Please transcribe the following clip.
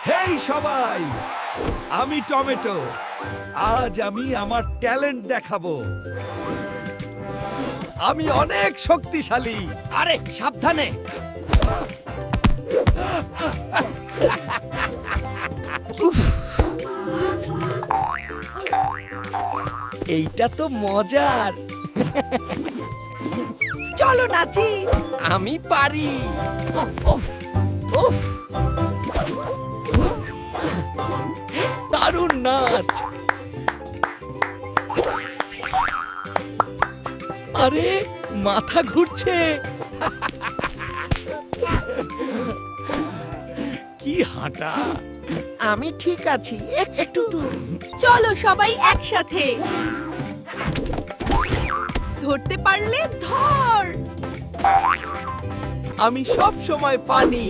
হেই সবাই, আমি টমেটো। আজ আমি আমার ট্যালেন্ট দেখাবো। আমি অনেক শক্তিশালী। আরে সাবধানে। এইটা তো মজার। চলো নাচি। আমি পারি। উফ, উফ। দারুণ নাচ। আরে মাথা ঘুরছে। কি হাঁটা। আমি ঠিক আছি, একটু। চলো সবাই একসাথে। ধরতে পারলে ধর। আমি সব সময় পানি।